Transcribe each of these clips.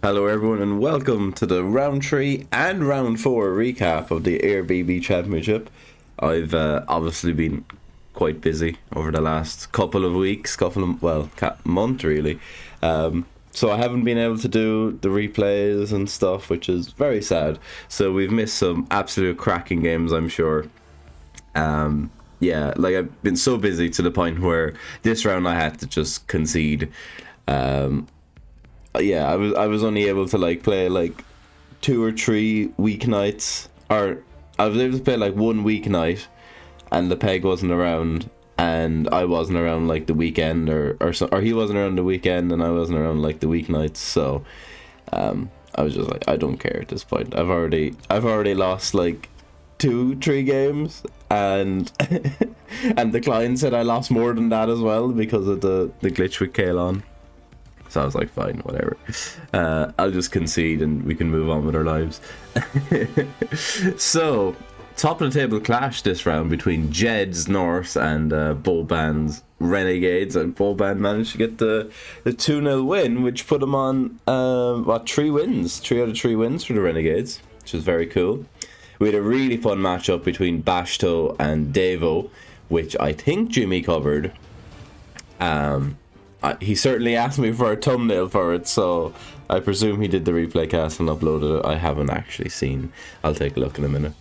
Hello, everyone, and welcome to the round 3 and round 4 recap of the Éire BB Championship. I've obviously been quite busy over the last couple of weeks, month really. So I haven't been able to do the replays and stuff, which is very sad. So we've missed some absolute cracking games, I'm sure. Yeah, like I've been so busy to the point where this round I had to just concede. Yeah, I was only able to play like 2 or 3 weeknights, or I was able to play like one weeknight, and the peg wasn't around, and I wasn't around like the weekend, or he wasn't around the weekend, and I wasn't around like the weeknights. So, I was just like, I don't care at this point. I've already lost like 2, 3 games, and and the client said I lost more than that as well because of the glitch with Kalon. So I was like, fine, whatever. I'll just concede and we can move on with our lives. So, top of the table clash this round between Jed's Norse and Boban's Renegades. And Boban managed to get the 2-0 win, which put him on, 3 wins. 3 out of 3 wins for the Renegades, which is very cool. We had a really fun matchup between Bashto and Devo, which I think Jimmy covered. He certainly asked me for a thumbnail for it, so I presume he did the replay cast and uploaded it. I haven't actually seen. I'll take a look in a minute.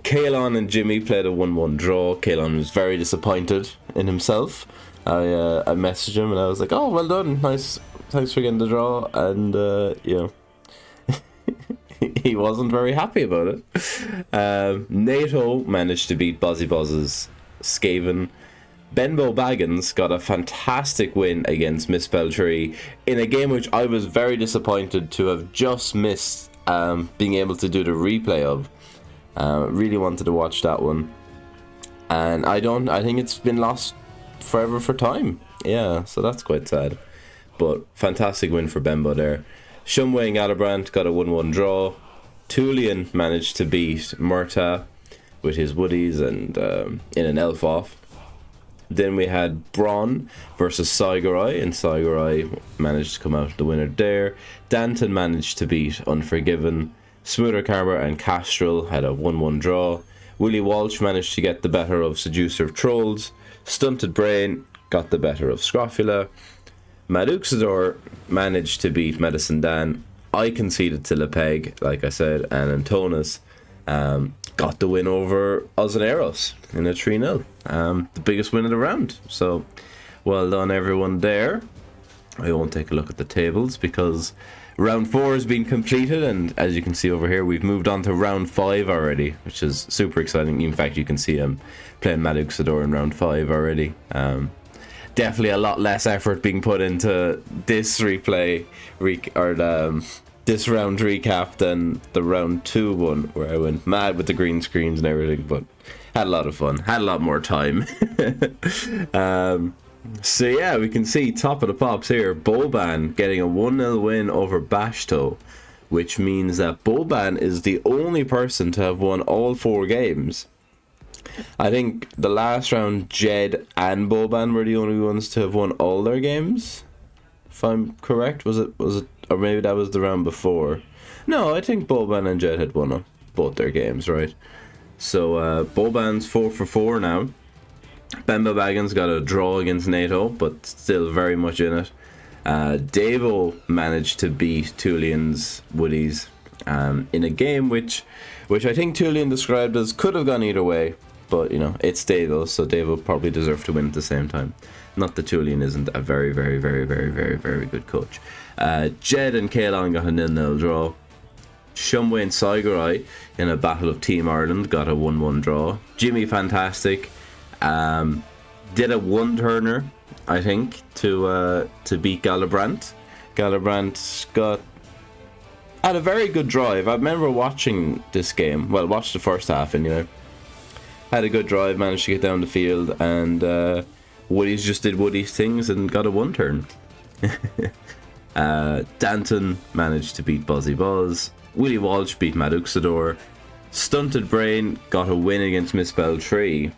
Kalon and Jimmy played a 1-1 draw. Kalon was very disappointed in himself. I messaged him and I was like, "Oh, well done, nice, thanks for getting the draw." And he wasn't very happy about it. NATO managed to beat Bozzy Buzz's Skaven. Benbow Baggins got a fantastic win against Misspell Tree in a game which I was very disappointed to have just missed being able to do the replay of. Really wanted to watch that one, and I think it's been lost forever for time. Yeah, so that's quite sad, but fantastic win for Benbow there. Shumway and Galibrand got a 1-1 draw. Tulian managed to beat Murta with his woodies and in an elf off. Then we had Braun versus Saigorai, and Saigorai managed to come out the winner there. Danton managed to beat Unforgiven. Smoother Karma and Castrol had a 1-1 draw. Willie Walsh managed to get the better of Seducer of Trolls. Stunted Brain got the better of Scrofula. Maduxador managed to beat Medicine Dan. I conceded to Lepeg, like I said, and Antonis got the win over Ozaneros in a 3-0. The biggest win of the round. So, well done everyone there. I won't take a look at the tables because round 4 has been completed, and as you can see over here, we've moved on to round 5 already, which is super exciting. In fact, you can see I'm playing Maduxador in round 5 already. Definitely a lot less effort being put into this this round recap than the round 2 one, where I went mad with the green screens and everything, but had a lot of fun, had a lot more time. So yeah, we can see top of the pops here, Boban getting a 1-0 win over Bashto, which means that Boban is the only person to have won all 4 games. I think the last round, Jed and Boban were the only ones to have won all their games, if I'm correct. Was it, or maybe that was the round before. No, I think Boban and Jed had won both their games, right? So Boban's 4 for 4 now. Bemba Baggins got a draw against NATO, but still very much in it. Davo managed to beat Tulian's Woodies in a game which I think Tulian described as could have gone either way, but you know, it's Davo, so Davo probably deserved to win at the same time. Not that Tulian isn't a very, very, very, very, very, very good coach. Jed and Kalon got a 0-0 draw. Shumway and Saigorai in a battle of Team Ireland got a 1-1 draw. Jimmy Fantastic did a one-turner, I think, to beat Galibrand. Galibrand had a very good drive. I remember watching this game. Well, watched the first half anyway. Had a good drive, managed to get down the field, and Woody's just did Woody's things and got a one-turn. Danton managed to beat Buzzy Buzz. Willie Walsh beat Maduxador. Stunted Brain got a win against Misspell Tree,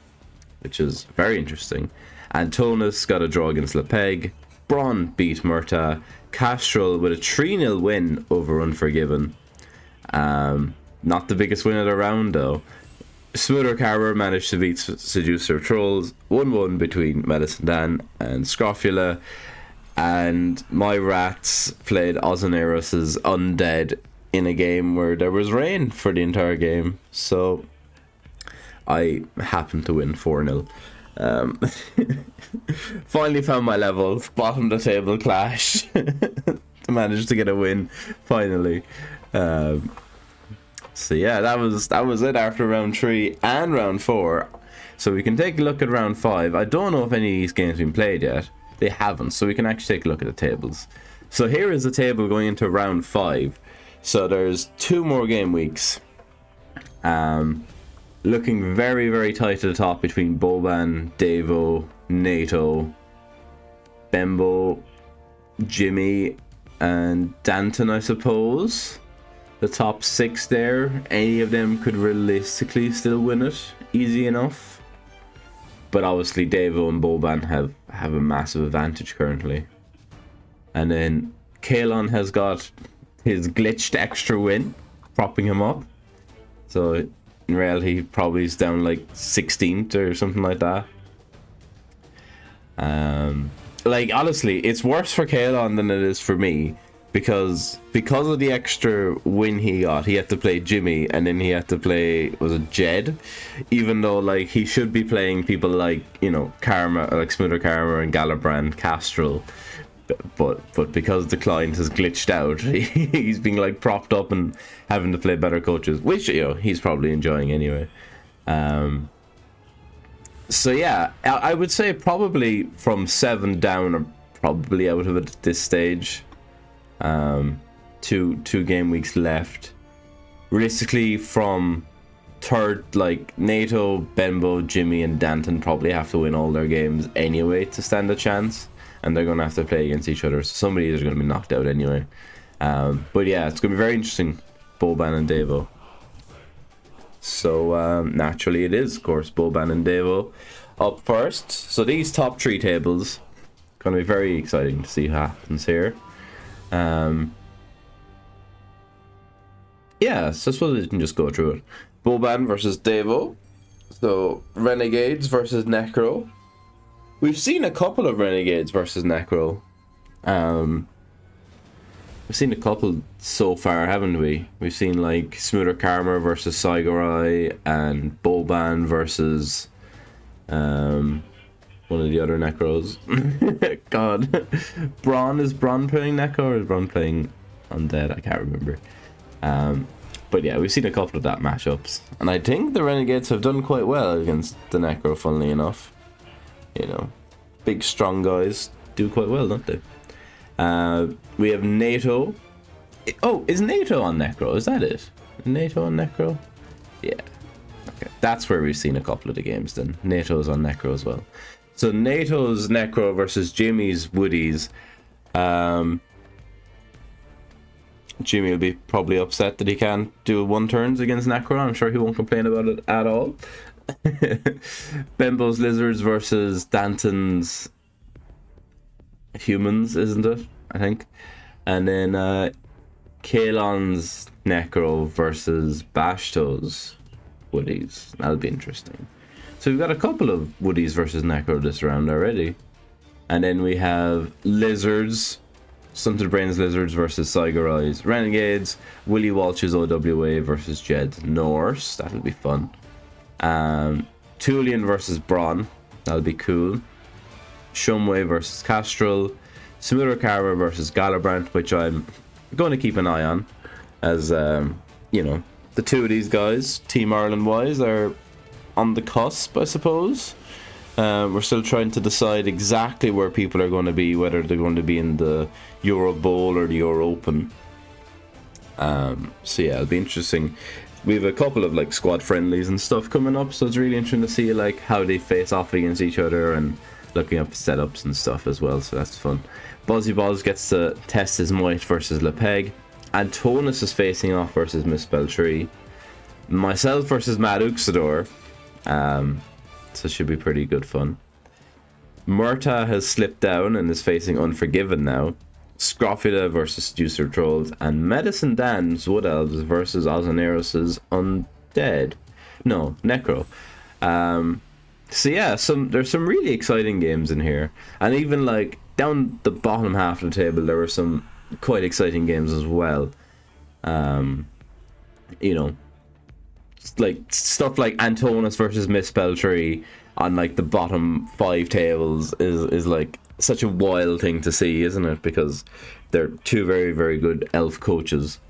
which is very interesting. Antonis got a draw against Lepeg. Braun beat Murta. Castrol with a 3-0 win over Unforgiven. Not the biggest win of the round though. Smoother Carver managed to beat Seducer Trolls. 1-1 between Medicine Dan and Scrofula. And my Rats played Ozonaris' Undead in a game where there was rain for the entire game. So I happened to win 4-0. Finally found my level. Bottom of the table clash. Managed to get a win finally. So yeah, that was it after round 3 and round 4. So we can take a look at round 5. I don't know if any of these games have been played yet. They haven't, so we can actually take a look at the tables. So here is the table going into round 5. So there's 2 more game weeks. Looking very, very tight at the top between Boban, Davo, NATO, Bembo, Jimmy, and Danton, I suppose. The top 6 there, any of them could realistically still win it, easy enough. But obviously Davo and Boban have a massive advantage currently. And then Kalon has got his glitched extra win, propping him up. So in reality, he probably is down like 16th or something like that. Like honestly, it's worse for Kalon than it is for me. Because of the extra win he got, he had to play Jimmy, and then he had to play, was it Jed? Even though like he should be playing people like, you know, Karma, like Smoother Karma and Galabrand, Castrol, but because the client has glitched out, he's being like propped up and having to play better coaches, which, you know, he's probably enjoying anyway. So yeah, I would say probably from 7 down are probably out of it at this stage. Two game weeks left. Realistically, from 3rd, like NATO, Bembo, Jimmy, and Danton probably have to win all their games anyway to stand a chance, and they're gonna have to play against each other. So somebody is gonna be knocked out anyway. But yeah, it's gonna be very interesting. Boban and Davo. So naturally, it is, of course, Boban and Davo up first. So these top 3 tables gonna be very exciting to see what happens here. Yeah, so I suppose we can just go through it. Boban versus Davo. So Renegades versus Necro. We've seen a couple of Renegades versus Necro. We've seen a couple so far, haven't we? We've seen like Smoother Karma versus Saigorai and Boban versus one of the other Necros. God. Is Braun playing Necro or is Braun playing Undead? I can't remember. But yeah, we've seen a couple of that matchups. And I think the Renegades have done quite well against the Necro, funnily enough. You know, big strong guys do quite well, don't they? We have NATO. Oh, is NATO on Necro? Is that it? NATO on Necro? Yeah. Okay, that's where we've seen a couple of the games then. NATO's on Necro as well. So NATO's Necro versus Jimmy's Woodies. Jimmy will be probably upset that he can't do 1-turns against Necro. I'm sure he won't complain about it at all. Bembo's Lizards versus Danton's Humans, isn't it? I think. And then Kalon's Necro versus Bashto's Woodies. That'll be interesting. So we've got a couple of Woodies versus Necro this round already. And then we have Lizards, Stunted Brains Lizards versus Saigarai's Renegades, Willie Walsh's OWA versus Jed Norse. That'll be fun. Tulian versus Braun. That'll be cool. Shumway versus Castrol. Smoother Carver versus Galabrand, which I'm going to keep an eye on. As, you know, the two of these guys, Team Ireland-wise, are on the cusp, I suppose. We're still trying to decide exactly where people are going to be, whether they're going to be in the Euro Bowl or the Euro Open. So yeah, it'll be interesting. We have a couple of like squad friendlies and stuff coming up, so it's really interesting to see like how they face off against each other and looking up setups and stuff as well. So that's fun. Buzzy Buzz gets to test his might versus Lepeg. Antonis is facing off versus Misspelled Tree. Myself versus Mad Uxador. So it should be pretty good fun. Murta has slipped down and is facing Unforgiven now. Scrofula versus Juicer Trolls, and Medicine Dan's Wood Elves versus Ozonaris' Undead. No, Necro. So yeah, there's some really exciting games in here, and even like down the bottom half of the table, there were some quite exciting games as well. You know, like stuff like Antonis versus Misspell Tree on like the bottom 5 tables is like such a wild thing to see, isn't it? Because they're two very, very good elf coaches.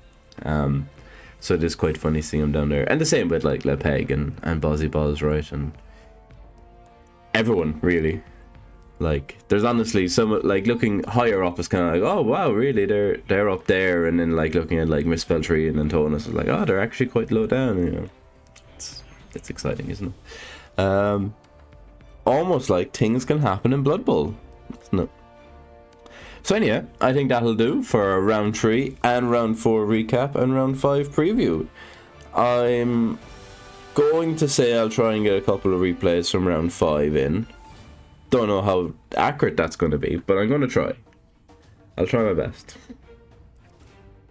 So it is quite funny seeing them down there. And the same with like Le Peg and Bozzy Boz, right? And everyone, really. Like, there's honestly some, like, looking higher up is kind of like, oh wow, really, they're up there. And then like looking at like Misspell Tree and Antonis is like, oh, they're actually quite low down, you know. It's exciting, isn't it? Almost like things can happen in Blood Bowl, isn't it? So anyway, I think that'll do for round 3 and round 4 recap and round 5 preview. I'm going to say I'll try and get a couple of replays from round 5 in. Don't know how accurate that's going to be, but I'm going to try. I'll try my best.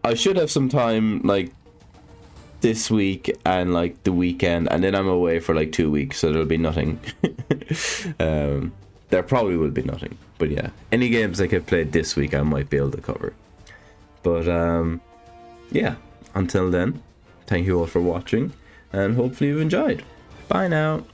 I should have some time like this week and like the weekend, and then I'm away for like 2 weeks, so there'll be nothing. There probably will be nothing, but yeah, any games I could play this week I might be able to cover. But yeah, until then, thank you all for watching, and hopefully you've enjoyed. Bye now.